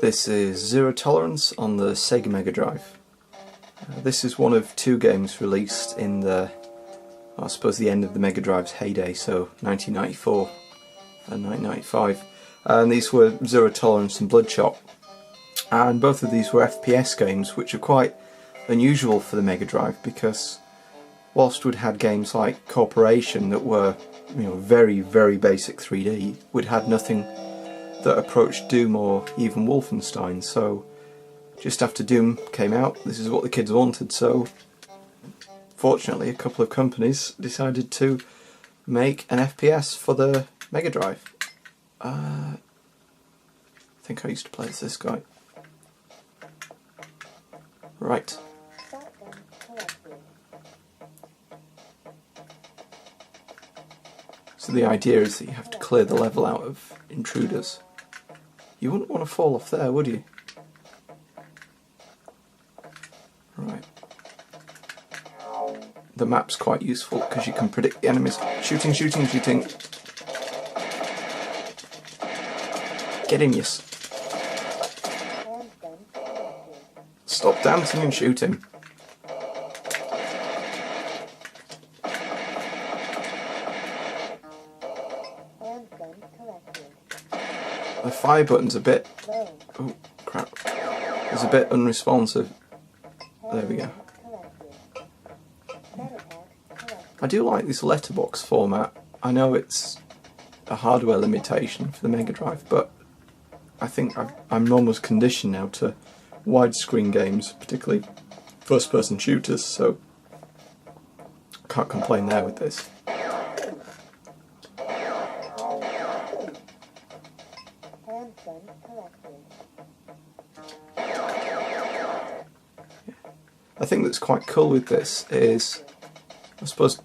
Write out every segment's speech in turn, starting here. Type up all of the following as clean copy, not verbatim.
This is Zero Tolerance on the Sega Megadrive. This is one of two games released in the, I suppose, the end of the Mega Drive's heyday, so 1994 and 1995. And these were Zero Tolerance and Bloodshot. And both of these were FPS games, which are quite unusual for the Mega Drive, because whilst we'd had games like Corporation that were, very, very basic 3D, we'd had nothing that approached Doom or even Wolfenstein. So just after Doom came out, this is what the kids wanted, so fortunately a couple of companies decided to make an FPS for the Mega Drive. I think I used to play as this guy. Right. So the idea is that you have to clear the level out of intruders. You wouldn't want to fall off there, would you? Right. The map's quite useful because you can predict the enemies. Shooting, shooting, shooting. Get him, yes. Stop dancing and shoot him. The fire button's a bit... oh, crap. It's a bit unresponsive. There we go. I do like this letterbox format. I know it's a hardware limitation for the Mega Drive, but I think I'm almost conditioned now to widescreen games, particularly first-person shooters, so I can't complain there with this. I think that's quite cool with this is, I suppose,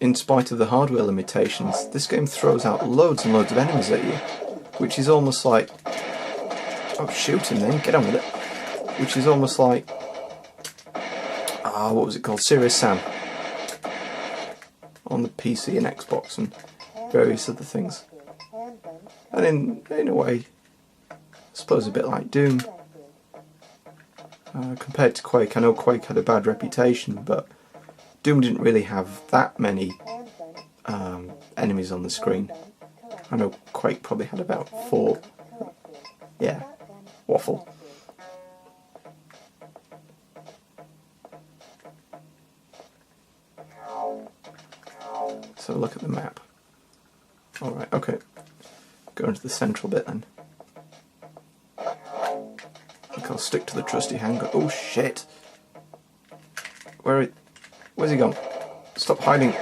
in spite of the hardware limitations, this game throws out loads and loads of enemies at you, which is almost like, oh, shoot him then, get on with it, which is almost like, what was it called, Serious Sam, on the PC and Xbox and various other things. And in a way, I suppose a bit like Doom. Compared to Quake, I know Quake had a bad reputation, but Doom didn't really have that many enemies on the screen. I know Quake probably had about 4. Yeah, waffle. So look at the map. Alright, okay. Go into the central bit then. I think I'll stick to the trusty handgun. Oh shit! Where's he gone? Stop hiding!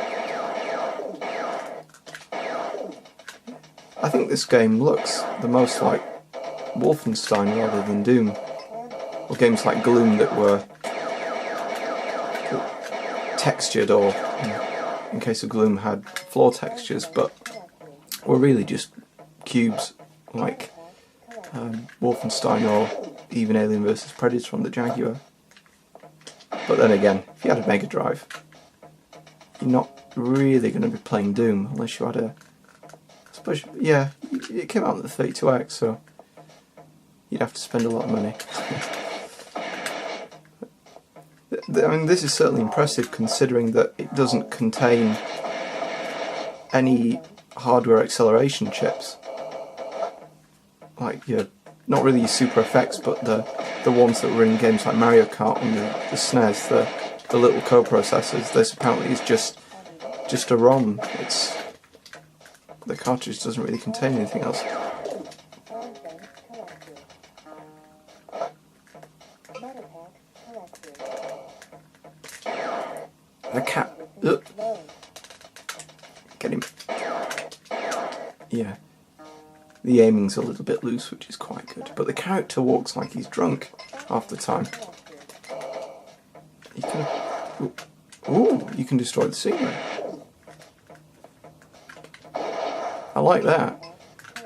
I think this game looks the most like Wolfenstein rather than Doom. Or games like Gloom that were textured, or in case of Gloom had floor textures, but were really just cubes like Wolfenstein or even Alien vs Predator from the Jaguar. But then again, if you had a Mega Drive, you're not really going to be playing Doom unless you had a... I suppose, yeah, it came out on the 32X, so you'd have to spend a lot of money. I mean, this is certainly impressive considering that it doesn't contain any hardware acceleration chips. Like, not really your super effects, but the ones that were in games like Mario Kart and the SNES, the little coprocessors. This apparently is just a ROM. The cartridge doesn't really contain anything else. The cat. Ugh. Get him. Yeah. The aiming's a little bit loose, which is quite good, but the character walks like he's drunk half the time. You can... ooh, you can destroy the scenery. I like that.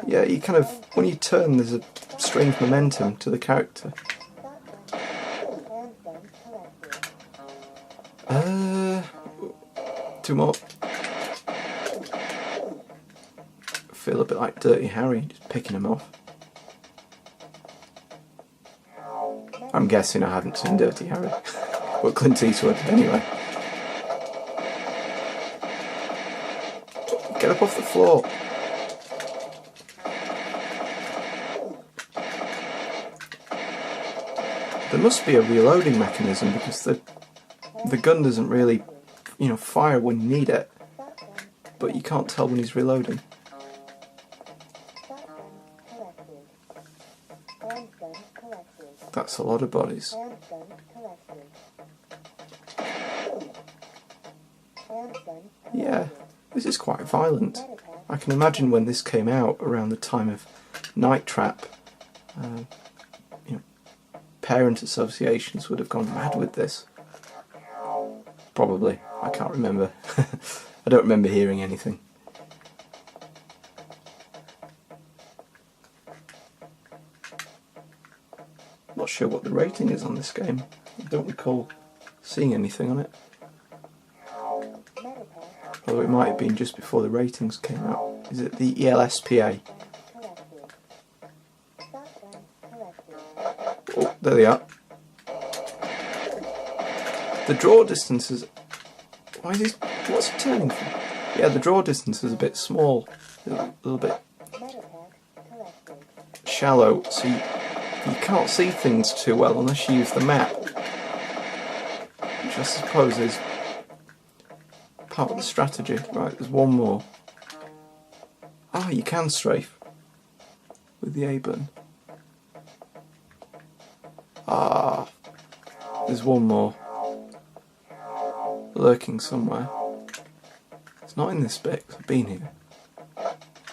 Yeah, you kind of... when you turn, there's a strange momentum to the character. Two more. Feel a bit like Dirty Harry, just picking them off. I'm guessing I haven't seen Dirty Harry, but Clint Eastwood anyway. Get up off the floor. There must be a reloading mechanism because the gun doesn't really, fire when you need it, but you can't tell when he's reloading. That's a lot of bodies. Yeah, this is quite violent. I can imagine when this came out around the time of Night Trap, parent associations would have gone mad with this. Probably. I can't remember. I don't remember hearing anything. Not sure what the rating is on this game. I don't recall seeing anything on it. Although it might have been just before the ratings came out. Is it the ELSPA? Oh, there they are. The draw distance is... What's it turning from? Yeah, the draw distance is a bit small. A little bit shallow, so you can't see things too well unless you use the map. Which I suppose is part of the strategy. Right, there's one more. Ah, you can strafe with the A button. Ah, there's one more lurking somewhere. It's not in this bit, 'cause I've been here.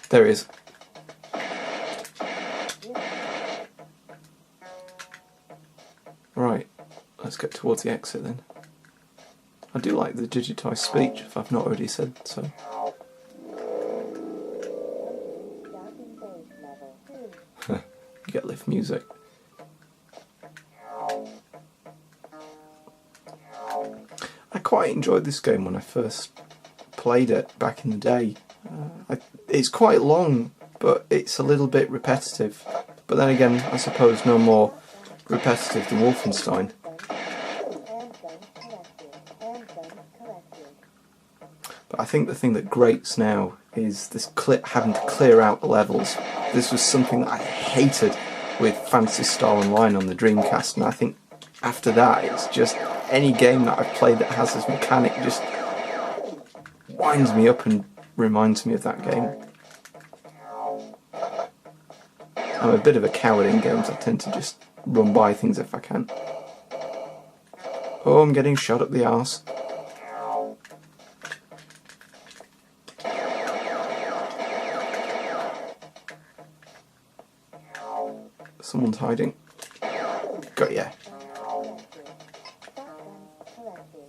There he is. Right, let's get towards the exit then. I do like the digitised speech, if I've not already said so. You get lift music. I quite enjoyed this game when I first played it back in the day. It's quite long, but it's a little bit repetitive. But then again, I suppose no more repetitive than Wolfenstein. But I think the thing that grates now is this having to clear out the levels. This was something that I hated with Phantasy Star Online on the Dreamcast, and I think after that it's just any game that I've played that has this mechanic just winds me up and reminds me of that game. I'm a bit of a coward in games. I tend to just run by things if I can. Oh, I'm getting shot up the arse. Someone's hiding. Got ya.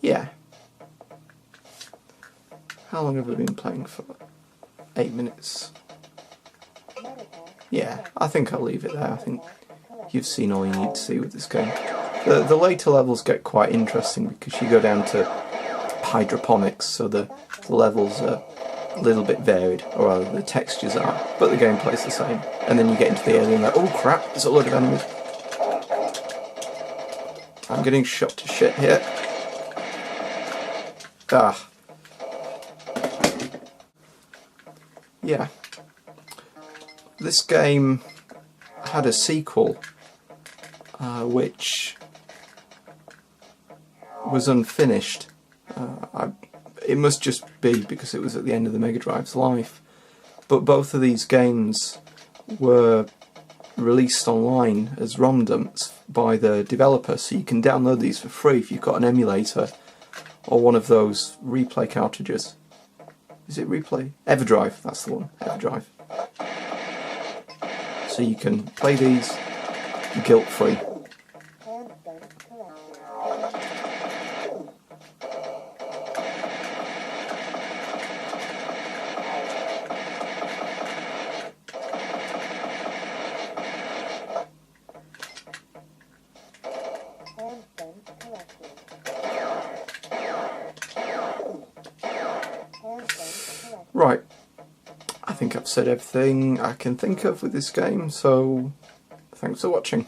Yeah. How long have we been playing for? 8 minutes. Yeah, I think I'll leave it there. I think you've seen all you need to see with this game. The later levels get quite interesting because you go down to hydroponics, so the levels are a little bit varied, or rather the textures are, but the gameplay's the same. And then you get into the area and like, oh crap, there's a load of enemies. I'm getting shot to shit here. Ah. Yeah. This game had a sequel which was unfinished. It must just be because it was at the end of the Mega Drive's life. But both of these games were released online as ROM dumps by the developer, so you can download these for free if you've got an emulator or one of those replay cartridges. Is it replay? Everdrive, that's the one. Everdrive. So you can play these guilt-free. Right, I think I've said everything I can think of with this game, so thanks for watching.